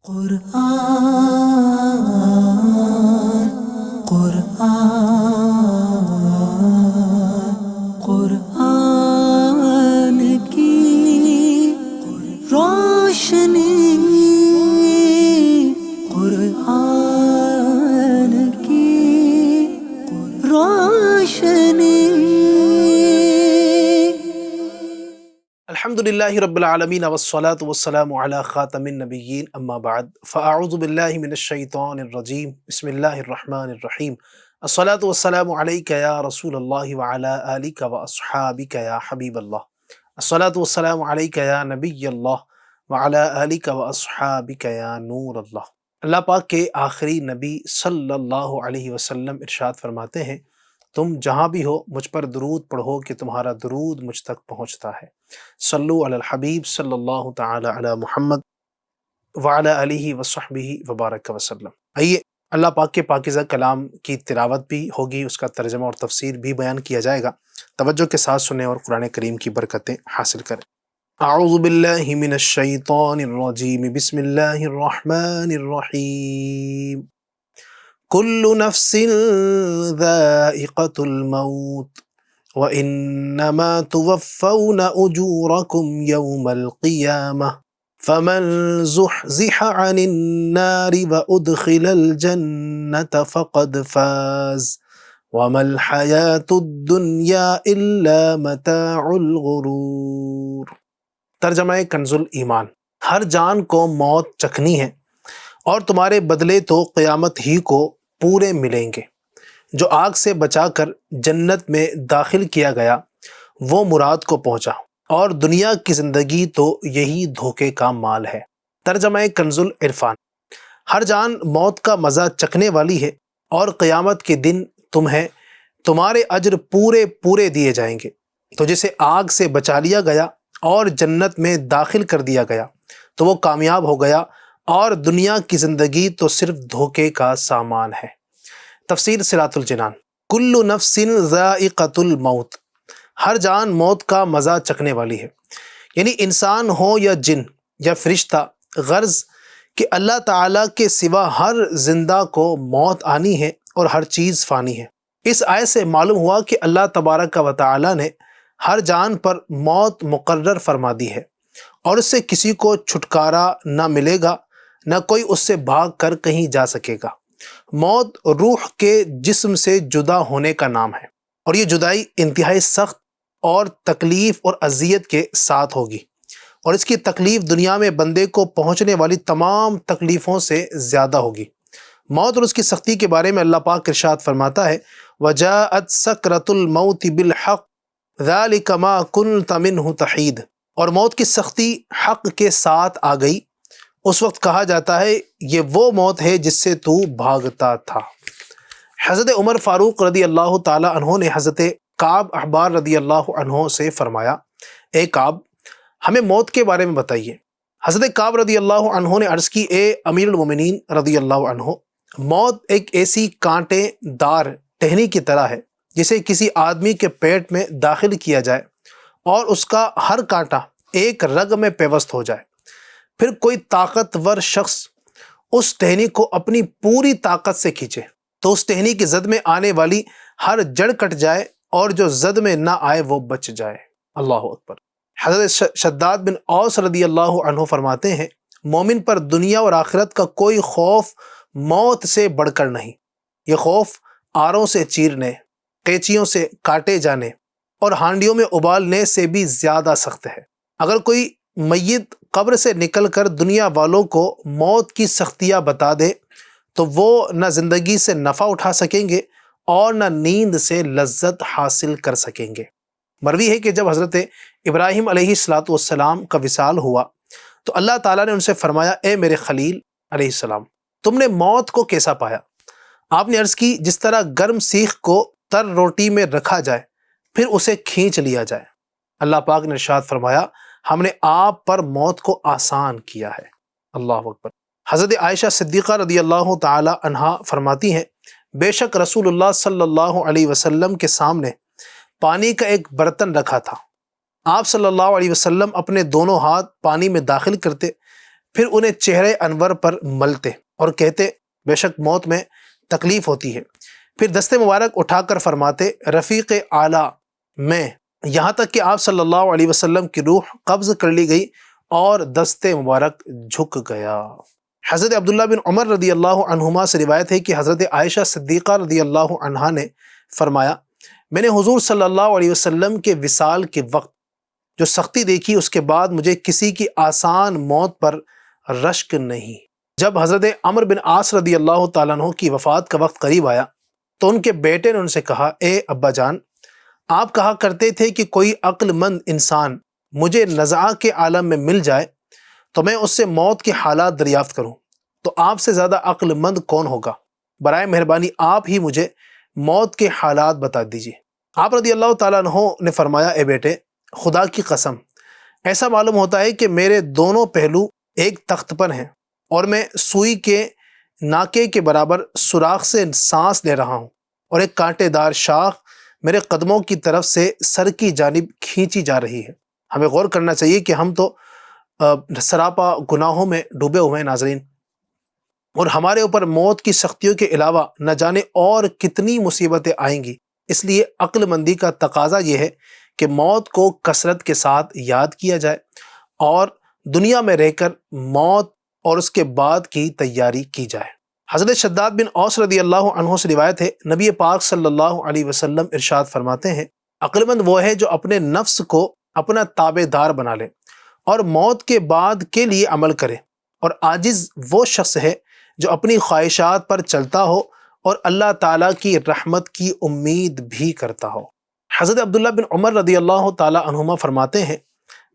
قرآن قرآن قرآن کی روشنی، قرآن کی روشنی۔ الحمدللہ رب العالمین والصلاة والسلام علی خاتم النبیین اما بعد فاعوذ باللہ من الشیطان الرجیم بسم اللہ الرحمن الرحیم الصلاة والسلام علیک یا رسول اللہ وعلی آلک واصحابک یا حبیب اللہ، الصلاة والسلام علیک یا نبی اللہ وعلی آلک واصحابک یا نور اللہ۔ اللہ پاک کے آخری نبی صلی اللہ علیہ وسلم ارشاد فرماتے ہیں، تم جہاں بھی ہو مجھ پر درود پڑھو کہ تمہارا درود مجھ تک پہنچتا ہے۔ صلو علی الحبیب صلی اللہ تعالی علی محمد وعلی آلہ وصحبہ وبارک وسلم۔ آئیے اللہ پاک کے پاکیزہ کلام کی تلاوت بھی ہوگی، اس کا ترجمہ اور تفسیر بھی بیان کیا جائے گا، توجہ کے ساتھ سنیں اور قرآن کریم کی برکتیں حاصل کریں۔ اعوذ باللہ من الشیطان الرجیم بسم اللہ الرحمن الرحیم۔ کل نفس ذائقۃ الموت وَإِنَّمَا تُوَفَّوْنَ أُجُورَكُمْ يَوْمَ الْقِيَامَةِ فَمَنْ زُحْزِحَ عَنِ النَّارِ وَأُدْخِلَ الْجَنَّةَ فَقَدْ فَازَ وَمَا الْحَيَاةُ الدُّنْيَا إِلَّا مَتَاعُ الْغُرُورِ۔ ترجمہ کنز الایمان۔ ہر جان کو موت چکھنی ہے اور تمہارے بدلے تو قیامت ہی کو پورے ملیں گے۔ جو آگ سے بچا کر جنت میں داخل کیا گیا وہ مراد کو پہنچا، اور دنیا کی زندگی تو یہی دھوکے کا مال ہے۔ ترجمہ کنز العرفان۔ ہر جان موت کا مزہ چکھنے والی ہے اور قیامت کے دن تمہیں تمہارے اجر پورے دیے جائیں گے۔ تو جسے آگ سے بچا لیا گیا اور جنت میں داخل کر دیا گیا تو وہ کامیاب ہو گیا، اور دنیا کی زندگی تو صرف دھوکے کا سامان ہے۔ تفسیر صراط الجنان۔ کل نفس ذائقۃ الموت، ہر جان موت کا مزہ چکھنے والی ہے، یعنی انسان ہو یا جن یا فرشتہ، غرض کہ اللہ تعالیٰ کے سوا ہر زندہ کو موت آنی ہے اور ہر چیز فانی ہے۔ اس آیت سے معلوم ہوا کہ اللہ تبارک و تعالیٰ نے ہر جان پر موت مقرر فرما دی ہے، اور اس سے کسی کو چھٹکارا نہ ملے گا، نہ کوئی اس سے بھاگ کر کہیں جا سکے گا۔ موت روح کے جسم سے جدا ہونے کا نام ہے، اور یہ جدائی انتہائی سخت اور تکلیف اور اذیت کے ساتھ ہوگی، اور اس کی تکلیف دنیا میں بندے کو پہنچنے والی تمام تکلیفوں سے زیادہ ہوگی۔ موت اور اس کی سختی کے بارے میں اللہ پاک ارشاد فرماتا ہے، وَجَاءَتْ سَكْرَةُ الْمَوْتِ بِالْحَقِّ ذَلِكَ مَا كُنْتَ مِنْهُ تَحِيدُ۔ اور موت کی سختی حق کے ساتھ آ گئی، اس وقت کہا جاتا ہے یہ وہ موت ہے جس سے تو بھاگتا تھا۔ حضرت عمر فاروق رضی اللہ تعالی عنہ نے حضرت کعب احبار رضی اللہ عنہ سے فرمایا، اے کعب ہمیں موت کے بارے میں بتائیے۔ حضرت کعب رضی اللہ عنہ نے عرض کی، اے امیر المومنین رضی اللہ عنہ، موت ایک ایسی کانٹے دار ٹہنی کی طرح ہے جسے کسی آدمی کے پیٹ میں داخل کیا جائے اور اس کا ہر کانٹا ایک رگ میں پیوست ہو جائے، پھر کوئی طاقتور شخص اس ٹہنی کو اپنی پوری طاقت سے کھینچے تو اس ٹہنی کی زد میں آنے والی ہر جڑ کٹ جائے، اور جو زد میں نہ آئے وہ بچ جائے۔ اللہ اکبر۔ حضرت شداد بن اوس رضی اللہ عنہ فرماتے ہیں، مومن پر دنیا اور آخرت کا کوئی خوف موت سے بڑھ کر نہیں۔ یہ خوف آروں سے چیرنے، قینچیوں سے کاٹے جانے اور ہانڈیوں میں ابالنے سے بھی زیادہ سخت ہے۔ اگر کوئی میت قبر سے نکل کر دنیا والوں کو موت کی سختیاں بتا دے تو وہ نہ زندگی سے نفع اٹھا سکیں گے اور نہ نیند سے لذت حاصل کر سکیں گے۔ مروی ہے کہ جب حضرت ابراہیم علیہ السلام کا وصال ہوا تو اللہ تعالیٰ نے ان سے فرمایا، اے میرے خلیل علیہ السلام، تم نے موت کو کیسا پایا؟ آپ نے عرض کی، جس طرح گرم سیخ کو تر روٹی میں رکھا جائے پھر اسے کھینچ لیا جائے۔ اللہ پاک نے ارشاد فرمایا، ہم نے آپ پر موت کو آسان کیا ہے۔ اللہ اکبر۔ حضرت عائشہ صدیقہ رضی اللہ تعالی عنہا فرماتی ہیں، بے شک رسول اللہ صلی اللہ علیہ وسلم کے سامنے پانی کا ایک برتن رکھا تھا۔ آپ صلی اللہ علیہ وسلم اپنے دونوں ہاتھ پانی میں داخل کرتے، پھر انہیں چہرے انور پر ملتے اور کہتے بے شک موت میں تکلیف ہوتی ہے، پھر دست مبارک اٹھا کر فرماتے رفیق اعلیٰ میں، یہاں تک کہ آپ صلی اللہ علیہ وسلم کی روح قبض کر لی گئی اور دست مبارک جھک گیا۔ حضرت عبداللہ بن عمر رضی اللہ عنہما سے روایت ہے کہ حضرت عائشہ صدیقہ رضی اللہ عنہا نے فرمایا میں نے حضور صلی اللہ علیہ وسلم کے وصال کے وقت جو سختی دیکھی، اس کے بعد مجھے کسی کی آسان موت پر رشک نہیں۔ جب حضرت عمرو بن عاص رضی اللہ تعالیٰ عنہ کی وفات کا وقت قریب آیا تو ان کے بیٹے نے ان سے کہا اے ابا جان، آپ کہا کرتے تھے کہ کوئی عقل مند انسان مجھے نزعہ کے عالم میں مل جائے تو میں اس سے موت کے حالات دریافت کروں، تو آپ سے زیادہ عقل مند کون ہوگا؟ برائے مہربانی آپ ہی مجھے موت کے حالات بتا دیجیے۔ آپ رضی اللہ تعالیٰ عنہ نے فرمایا اے بیٹے، خدا کی قسم ایسا معلوم ہوتا ہے کہ میرے دونوں پہلو ایک تخت پر ہیں اور میں سوئی کے ناکے کے برابر سوراخ سے سانس لے رہا ہوں اور ایک کانٹے دار شاخ میرے قدموں کی طرف سے سر کی جانب کھینچی جا رہی ہے۔ ہمیں غور کرنا چاہیے کہ ہم تو سراپا گناہوں میں ڈوبے ہوئے ہیں ناظرین، اور ہمارے اوپر موت کی سختیوں کے علاوہ نہ جانے اور کتنی مصیبتیں آئیں گی۔ اس لیے عقل مندی کا تقاضا یہ ہے کہ موت کو کثرت کے ساتھ یاد کیا جائے اور دنیا میں رہ کر موت اور اس کے بعد کی تیاری کی جائے۔ حضرت شداد بن اوس رضی اللہ عنہ سے روایت ہے نبی پاک صلی اللہ علیہ وسلم ارشاد فرماتے ہیں عقل مند وہ ہے جو اپنے نفس کو اپنا تابع دار بنا لے اور موت کے بعد کے لیے عمل کرے، اور عاجز وہ شخص ہے جو اپنی خواہشات پر چلتا ہو اور اللہ تعالیٰ کی رحمت کی امید بھی کرتا ہو۔ حضرت عبداللہ بن عمر رضی اللہ تعالیٰ عنہما فرماتے ہیں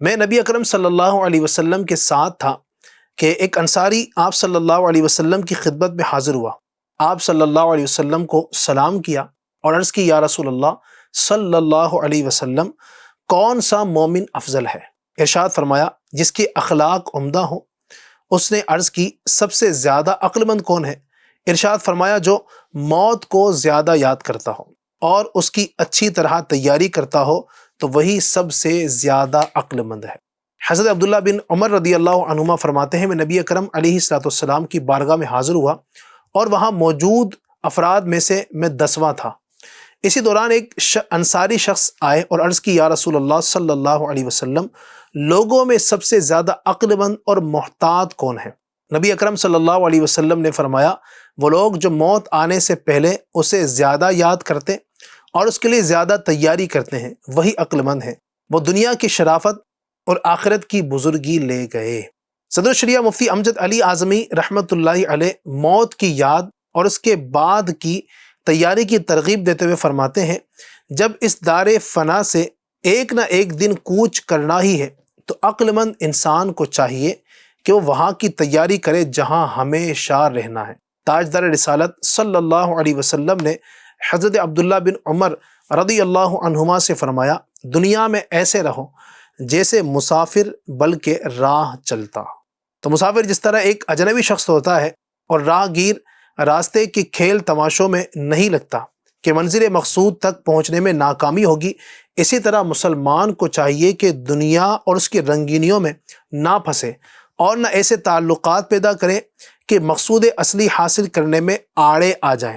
میں نبی اکرم صلی اللہ علیہ وسلم کے ساتھ تھا کہ ایک انصاری آپ صلی اللہ علیہ وسلم کی خدمت میں حاضر ہوا۔ آپ صلی اللہ علیہ وسلم کو سلام کیا اور عرض کی یا رسول اللہ صلی اللہ علیہ وسلم کون سا مومن افضل ہے؟ ارشاد فرمایا جس کے اخلاق عمدہ ہوں۔ اس نے عرض کی سب سے زیادہ عقل مند کون ہے؟ ارشاد فرمایا جو موت کو زیادہ یاد کرتا ہو اور اس کی اچھی طرح تیاری کرتا ہو تو وہی سب سے زیادہ عقل مند ہے۔ حضرت عبداللہ بن عمر رضی اللہ عنہما فرماتے ہیں میں نبی اکرم علیہ الصلوۃ والسلام کی بارگاہ میں حاضر ہوا اور وہاں موجود افراد میں سے میں 10واں تھا۔ اسی دوران ایک انصاری شخص آئے اور عرض کی یا رسول اللہ صلی اللہ علیہ وسلم لوگوں میں سب سے زیادہ عقل مند اور محتاط کون ہے؟ نبی اکرم صلی اللہ علیہ وسلم نے فرمایا وہ لوگ جو موت آنے سے پہلے اسے زیادہ یاد کرتے اور اس کے لیے زیادہ تیاری کرتے ہیں وہی عقل مند ہیں، وہ دنیا کی شرافت اور آخرت کی بزرگی لے گئے۔ صدر الشریعہ مفتی امجد علی اعظمی رحمۃ اللہ علیہ موت کی یاد اور اس کے بعد کی تیاری کی ترغیب دیتے ہوئے فرماتے ہیں جب اس دار فنا سے ایک نہ ایک دن کوچ کرنا ہی ہے تو عقل مند انسان کو چاہیے کہ وہ وہاں کی تیاری کرے جہاں ہمیشہ رہنا ہے۔ تاجدار رسالت صلی اللہ علیہ وسلم نے حضرت عبداللہ بن عمر رضی اللہ عنہما سے فرمایا دنیا میں ایسے رہو جیسے مسافر بلکہ راہ چلتا۔ تو مسافر جس طرح ایک اجنبی شخص ہوتا ہے اور راہ گیر راستے کے کھیل تماشوں میں نہیں لگتا کہ منزل مقصود تک پہنچنے میں ناکامی ہوگی، اسی طرح مسلمان کو چاہیے کہ دنیا اور اس کی رنگینیوں میں نہ پھنسے اور نہ ایسے تعلقات پیدا کرے کہ مقصود اصلی حاصل کرنے میں آڑے آ جائیں،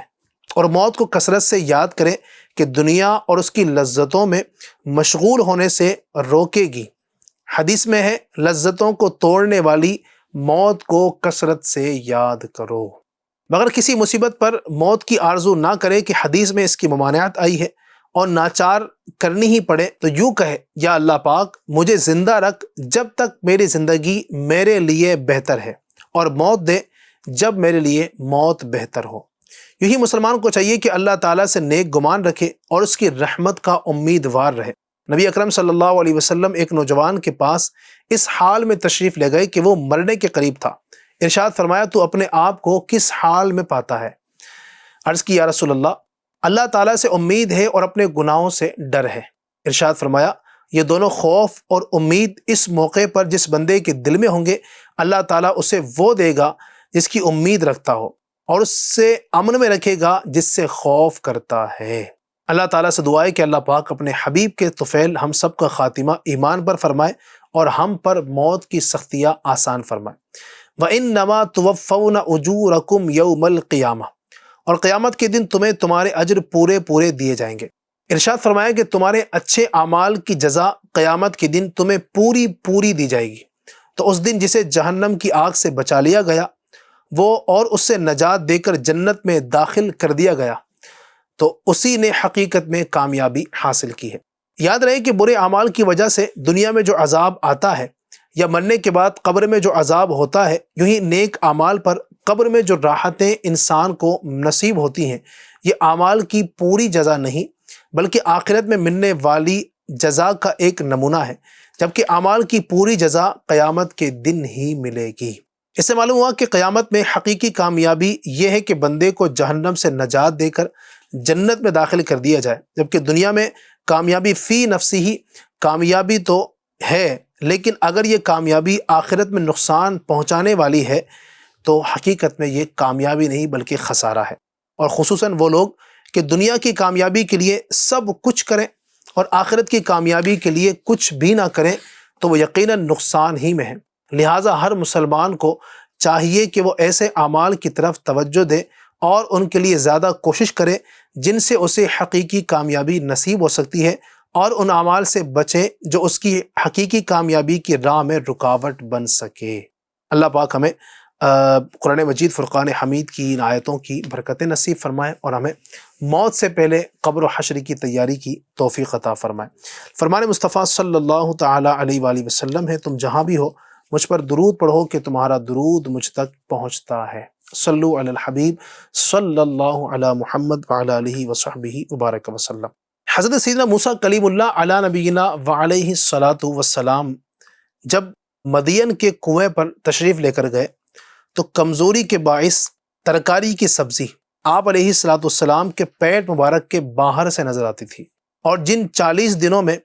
اور موت کو کثرت سے یاد کریں کہ دنیا اور اس کی لذتوں میں مشغول ہونے سے روکے گی۔ حدیث میں ہے لذتوں کو توڑنے والی موت کو کثرت سے یاد کرو۔ مگر کسی مصیبت پر موت کی آرزو نہ کرے کہ حدیث میں اس کی ممانعت آئی ہے اور ناچار کرنی ہی پڑے تو یوں کہے یا اللہ پاک مجھے زندہ رکھ جب تک میری زندگی میرے لیے بہتر ہے، اور موت دے جب میرے لیے موت بہتر ہو۔ یہی مسلمان کو چاہیے کہ اللہ تعالیٰ سے نیک گمان رکھے اور اس کی رحمت کا امیدوار رہے۔ نبی اکرم صلی اللہ علیہ وسلم ایک نوجوان کے پاس اس حال میں تشریف لے گئے کہ وہ مرنے کے قریب تھا۔ ارشاد فرمایا تو اپنے آپ کو کس حال میں پاتا ہے؟ عرض کی یا رسول اللہ اللہ تعالیٰ سے امید ہے اور اپنے گناہوں سے ڈر ہے۔ ارشاد فرمایا یہ دونوں خوف اور امید اس موقع پر جس بندے کے دل میں ہوں گے اللہ تعالیٰ اسے وہ دے گا جس کی امید رکھتا ہو اور اس سے امن میں رکھے گا جس سے خوف کرتا ہے۔ اللہ تعالیٰ سے دعا ہے کہ اللہ پاک اپنے حبیب کے طفیل ہم سب کا خاتمہ ایمان پر فرمائے اور ہم پر موت کی سختیاں آسان فرمائے۔ وَإِنَّمَا تُوَفَّوْنَ أُجُورَكُمْ يَوْمَ الْقِيَامَةِ، اور قیامت کے دن تمہیں تمہارے اجر پورے پورے دیے جائیں گے۔ ارشاد فرمایا کہ تمہارے اچھے اعمال کی جزا قیامت کے دن تمہیں پوری پوری دی جائے گی۔ تو اس دن جسے جہنم کی آگ سے بچا لیا گیا وہ اور اس سے نجات دے کر جنت میں داخل کر دیا گیا تو اسی نے حقیقت میں کامیابی حاصل کی ہے۔ یاد رہے کہ برے اعمال کی وجہ سے دنیا میں جو عذاب آتا ہے یا مرنے کے بعد قبر میں جو عذاب ہوتا ہے، یوں ہی نیک اعمال پر قبر میں جو راحتیں انسان کو نصیب ہوتی ہیں، یہ اعمال کی پوری جزا نہیں بلکہ آخرت میں ملنے والی جزا کا ایک نمونہ ہے، جبکہ اعمال کی پوری جزا قیامت کے دن ہی ملے گی۔ اس سے معلوم ہوا کہ قیامت میں حقیقی کامیابی یہ ہے کہ بندے کو جہنم سے نجات دے کر جنت میں داخل کر دیا جائے، جبکہ دنیا میں کامیابی فی نفسی ہی کامیابی تو ہے، لیکن اگر یہ کامیابی آخرت میں نقصان پہنچانے والی ہے تو حقیقت میں یہ کامیابی نہیں بلکہ خسارہ ہے۔ اور خصوصاً وہ لوگ کہ دنیا کی کامیابی کے لیے سب کچھ کریں اور آخرت کی کامیابی کے لیے کچھ بھی نہ کریں تو وہ یقیناً نقصان ہی میں ہے۔ لہٰذا ہر مسلمان کو چاہیے کہ وہ ایسے اعمال کی طرف توجہ دے اور ان کے لیے زیادہ کوشش کرے جن سے اسے حقیقی کامیابی نصیب ہو سکتی ہے، اور ان اعمال سے بچے جو اس کی حقیقی کامیابی کی راہ میں رکاوٹ بن سکے۔ اللہ پاک ہمیں قرآن مجید فرقان حمید کی ان آیتوں کی برکتیں نصیب فرمائے اور ہمیں موت سے پہلے قبر و حشر کی تیاری کی توفیق عطا فرمائے۔ فرمان مصطفیٰ صلی اللہ تعالی علیہ وآلہ وسلم ہے، تم جہاں بھی ہو مجھ پر درود پڑھو کہ تمہارا درود مجھ تک پہنچتا ہے۔ صلو علی الحبیب صلی اللہ علی محمد وعلی آلہ وصحبہ وبارک وسلم۔ حضرت سیدنا موسیٰ کلیم اللہ علی نبینا وعلیہ الصلاۃ والسلام جب مدین کے کنویں پر تشریف لے کر گئے تو کمزوری کے باعث ترکاری کی سبزی آپ علیہ الصلاۃ والسلام کے پیٹ مبارک کے باہر سے نظر آتی تھی، اور جن 40 دنوں میں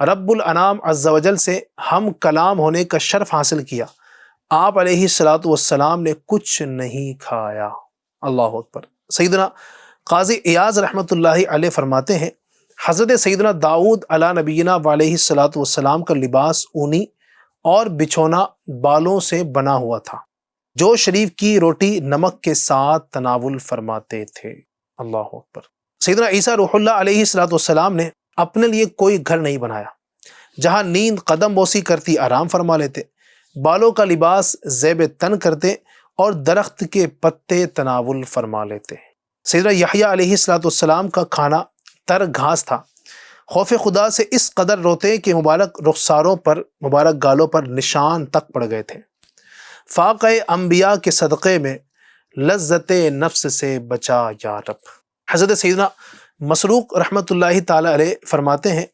رب الانام عز و جل سے ہم کلام ہونے کا شرف حاصل کیا، آپ علیہ الصلاۃ والسلام نے کچھ نہیں کھایا۔ اللہ اکبر۔ سیدنا قاضی ایاز رحمۃ اللہ علیہ فرماتے ہیں، حضرت سیدنا داؤد علی نبینا وعلیہ الصلاۃ والسلام کا لباس اونی اور بچھونا بالوں سے بنا ہوا تھا، جو شریف کی روٹی نمک کے ساتھ تناول فرماتے تھے۔ اللہ اکبر۔ سیدنا عیسیٰ روح اللہ علیہ الصلاۃ والسلام نے اپنے لیے کوئی گھر نہیں بنایا، جہاں نیند قدم بوسی کرتی آرام فرما لیتے، بالوں کا لباس زیب تن کرتے اور درخت کے پتے تناول فرما لیتے۔ سیدنا یحییٰ علیہ الصلاۃ والسلام کا کھانا تر گھاس تھا، خوف خدا سے اس قدر روتے کہ مبارک رخساروں پر مبارک گالوں پر نشان تک پڑ گئے تھے۔ فاقہ انبیاء کے صدقے میں لذت نفس سے بچا یا رب۔ حضرت سیدنا مسروق رحمۃ اللہ تعالی علیہ فرماتے ہیں،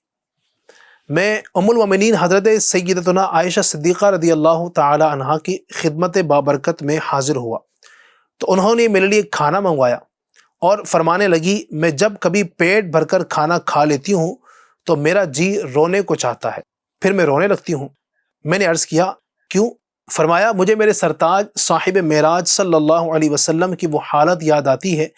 میں ام المومنین حضرت سیدتنا عائشہ صدیقہ رضی اللہ تعالی عنہا کی خدمت بابرکت میں حاضر ہوا تو انہوں نے میرے لیے کھانا منگوایا اور فرمانے لگی، میں جب کبھی پیٹ بھر کر کھانا کھا لیتی ہوں تو میرا جی رونے کو چاہتا ہے، پھر میں رونے لگتی ہوں۔ میں نے عرض کیا کیوں؟ فرمایا، مجھے میرے سرتاج صاحب معراج صلی اللہ علیہ وسلم کی وہ حالت یاد آتی ہے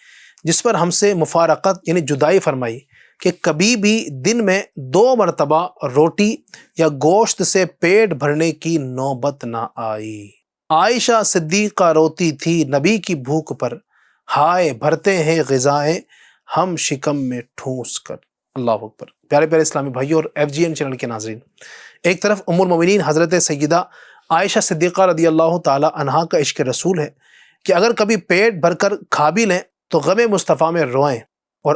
جس پر ہم سے مفارقت یعنی جدائی فرمائی کہ کبھی بھی دن میں 2 مرتبہ روٹی یا گوشت سے پیٹ بھرنے کی نوبت نہ آئی۔ عائشہ صدیقہ روتی تھی نبی کی بھوک پر، ہائے بھرتے ہیں غذائیں ہم شکم میں ٹھونس کر۔ اللہ اکبر۔ پیارے پیارے اسلامی بھائیوں اور FGN چینل کے ناظرین، ایک طرف ام المومنین حضرت سیدہ عائشہ صدیقہ رضی اللہ تعالی عنہا کا عشق رسول ہے کہ اگر کبھی پیٹ بھر کر کھا بھی لیں تو غم مصطفیٰ میں روئیں اور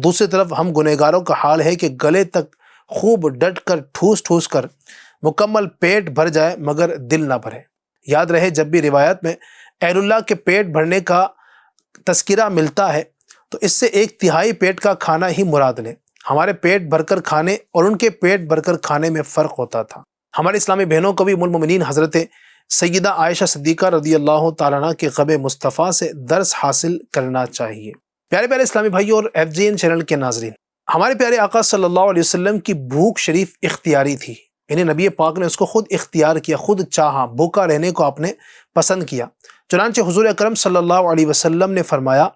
دوسری طرف ہم گنہگاروں کا حال ہے کہ گلے تک خوب ڈٹ کر ٹھوس ٹھوس کر مکمل پیٹ بھر جائے مگر دل نہ بھرے۔ یاد رہے جب بھی روایت میں اہل اللہ کے پیٹ بھرنے کا تذکرہ ملتا ہے تو اس سے 1/3 پیٹ کا کھانا ہی مراد لیں۔ ہمارے پیٹ بھر کر کھانے اور ان کے پیٹ بھر کر کھانے میں فرق ہوتا تھا۔ ہمارے اسلامی بہنوں کو بھی ام المومنین حضرت سیدہ عائشہ صدیقہ رضی اللہ تعالیٰ عنہ کے غم مصطفیٰ سے درس حاصل کرنا چاہیے۔ پیارے پیارے اسلامی بھائیوں اور FGN چینل کے ناظرین، ہمارے پیارے آقا صلی اللہ علیہ وسلم کی بھوک شریف اختیاری تھی، یعنی نبی پاک نے اس کو خود اختیار کیا، خود چاہا، بھوکا رہنے کو آپ نے پسند کیا۔ چنانچہ حضور اکرم صلی اللہ علیہ وسلم نے فرمایا،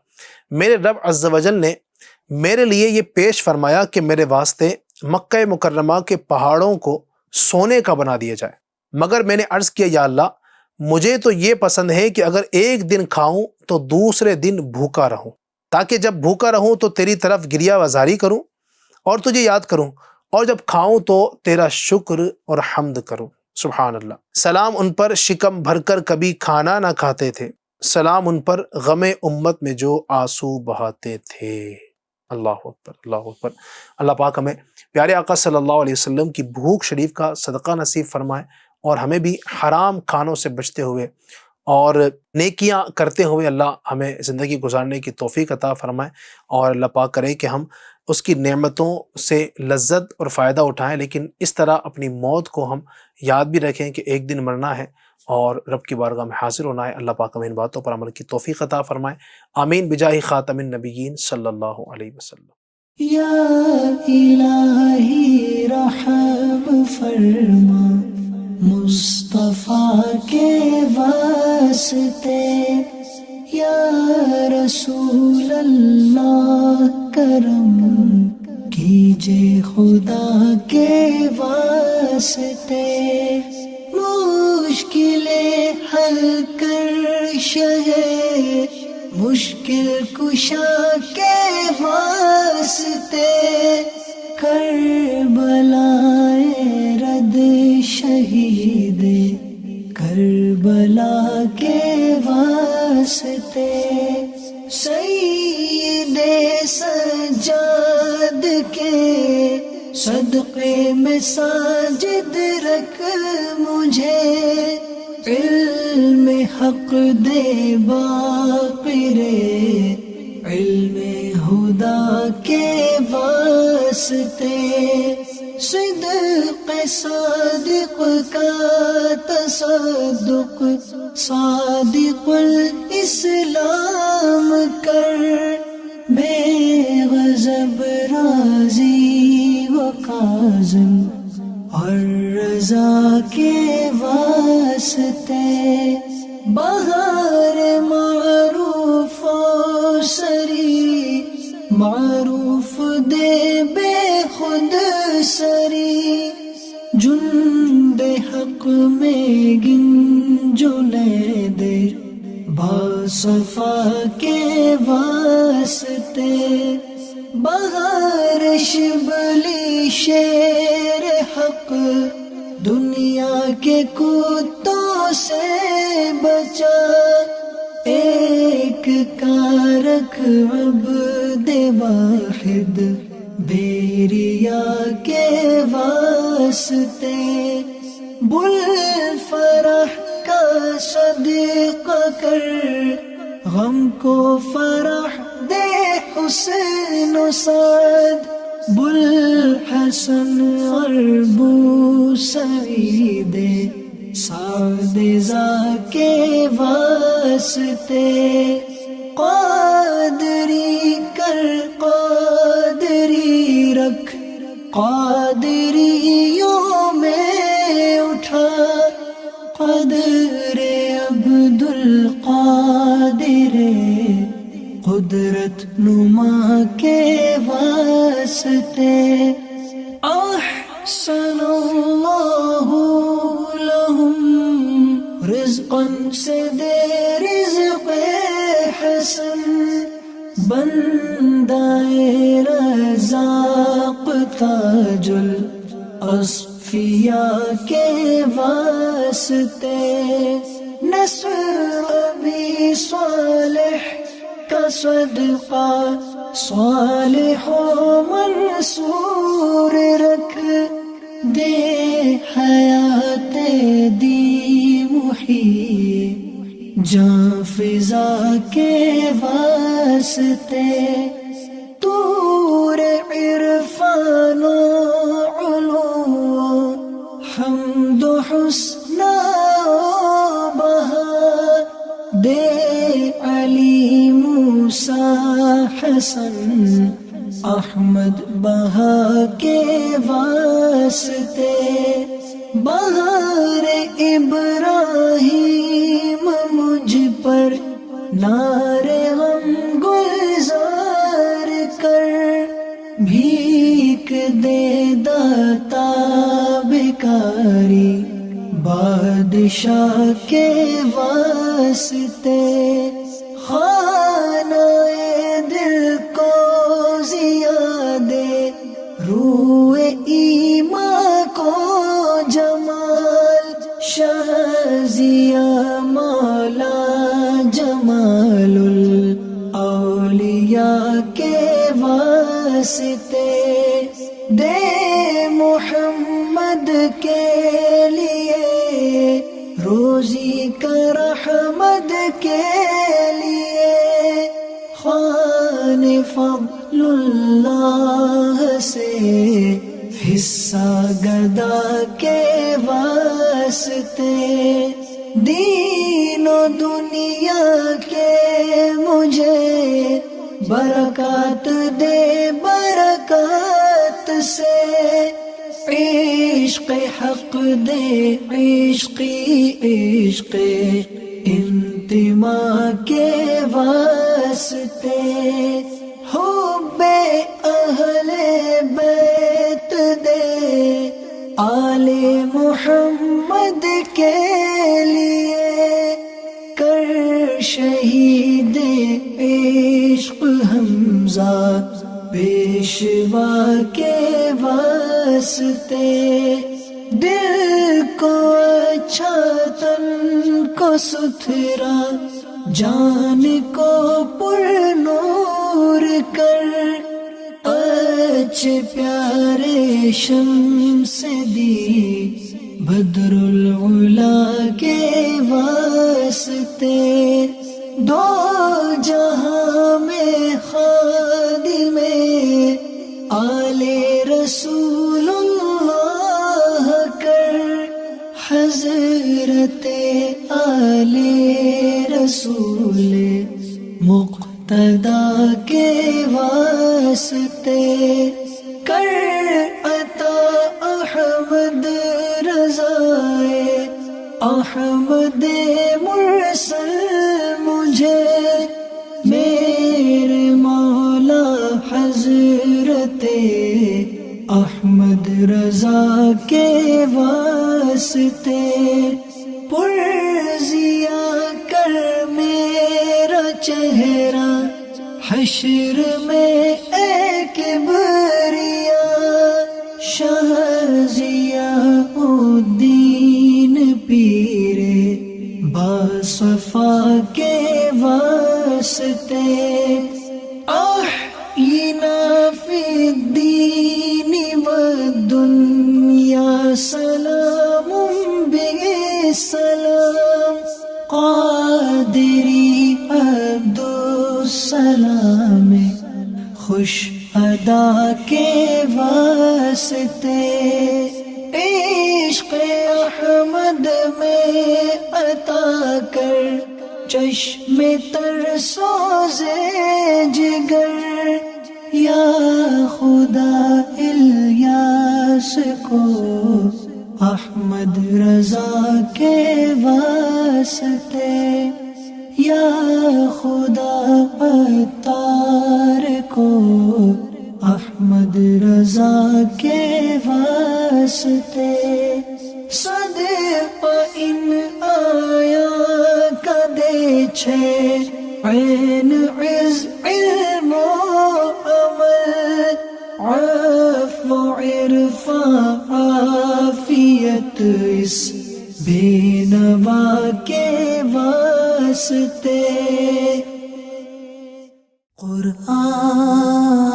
میرے رب عز و جل نے میرے لیے یہ پیش فرمایا کہ میرے واسطے مکہ مکرمہ کے پہاڑوں کو سونے کا بنا دیا جائے، مگر میں نے عرض کیا یا اللہ مجھے تو یہ پسند ہے کہ اگر ایک دن کھاؤں تو دوسرے دن بھوکا رہوں، تاکہ جب بھوکا رہوں تو تیری طرف گریہ وزاری کروں اور تجھے یاد کروں، اور جب کھاؤں تو تیرا شکر اور حمد کروں۔ سبحان اللہ۔ سلام ان پر شکم بھر کر کبھی کھانا نہ کھاتے تھے، سلام ان پر غم امت میں جو آنسو بہاتے تھے۔ اللہ اکبر، اللہ اکبر۔ اللہ پاک ہمیں پیارے آقا صلی اللہ علیہ وسلم کی بھوک شریف کا صدقہ نصیب فرمائے، اور ہمیں بھی حرام کھانوں سے بچتے ہوئے اور نیکیاں کرتے ہوئے اللہ ہمیں زندگی گزارنے کی توفیق عطا فرمائے، اور اللہ پاک کرے کہ ہم اس کی نعمتوں سے لذت اور فائدہ اٹھائیں، لیکن اس طرح اپنی موت کو ہم یاد بھی رکھیں کہ ایک دن مرنا ہے اور رب کی بارگاہ میں حاضر ہونا ہے۔ اللہ پاک ہمیں ان باتوں پر عمل کی توفیق عطا فرمائے، آمین بجاہ خاتم النبیین صلی اللہ علیہ وسلم۔ یا الہی رحم فرما مصطفیٰ کے واسطے، یا رسول اللہ کرم کیجے خدا کے واسطے، مشکلیں حل کر شہے مشکل کشا کے واسطے، کربلائے رد شہید کربلا کے واسطے، سید سجاد کے صدقے میں ساجد رکھ مجھے، علم حق دے باقر علم خدا کے واسطے، صدق صادق کا تصدق صادق الاسلام کر، بے غضب راضی و کاظم اور رضا کے واسطے، بہار معروف و سری معروف دے بے خود سری، جند حق میں گنجلے دے باصفا کے واسطے، بہار شبلی شیر حق دنیا کے کتوں سے بچا، ایک کارک عبد واحد بیریا کے واسطے، بل فرح کا صدقہ کر غم کو فرح دے حسن و سعد، بل حسن اور بو سعید سعد ذا کے واسطے، قادری کر قادری رکھ قادریوں میں اٹھا، قدر عبد القادر قدرت نما کے واسطے، احسن اللہ لہم رزقا سے دے رزق حسن، بندہ رزاق تاج الاصفیاء کے واسطے، نصر ابی صالح کا صدقہ صالح و منصور رکھ، دے حیات دی محیی جاں فضا کے واسطے، طور عرفان و علو حمد و حسن و بہا، دے علی موسیٰ حسن احمد بہا کے واسطے، بہار ابراہیم مجھ پر نار غم گلزار کر، بھیک دے داتا بکا پیاری بادشاہ کے واسطے خانہ دل کو زیادے روح ایمان کو جمال شہزیا مولا جمال الاولیاء کے واسطے دے محمد کے لیے روزی کا رحمت کے لیے خوان فضل اللہ سے حصہ گدا کے واسطے دین و دنیا کے مجھے برکات دے برکات سے عشق حق دے عشق انتماء کے واسطے حب اہل بیت دے آل محمد کے لیے کر شہید عشق حمزہ پیشوا کے واسطے دل کو اچھا تن کو ستھرا جان کو پر نور کر اچھے پیارے شمس دی بدر العلا کے واسطے دو جہاں میں خادم آل رسول اللہ کر حضرت آل رسول مقتدا کے واسطے کر عطا احمد رضائے احمد مرسل مجھے میرے مولا حضرت احمد رضا کے واسطے پرزیا کر میرا چہرہ حشر میں اے کبریا شاہ ضیاء الدین پیرے باصفا کے واسطے احینا فی الدین والدنیا سلام بسلام قادری عبدالسلام خوش ادا کے واسطے عشق احمد میں عطا کر چشم تر سوزے جگر یا خدا الیاس کو احمد رضا کے واسطے یا خدا عطار کو احمد رضا کے واسطے صدقہ ان آیا کا دے چھے عین عز علم و عمل عفو عرفان عافیت اس بے نوا کے واسطے قرآن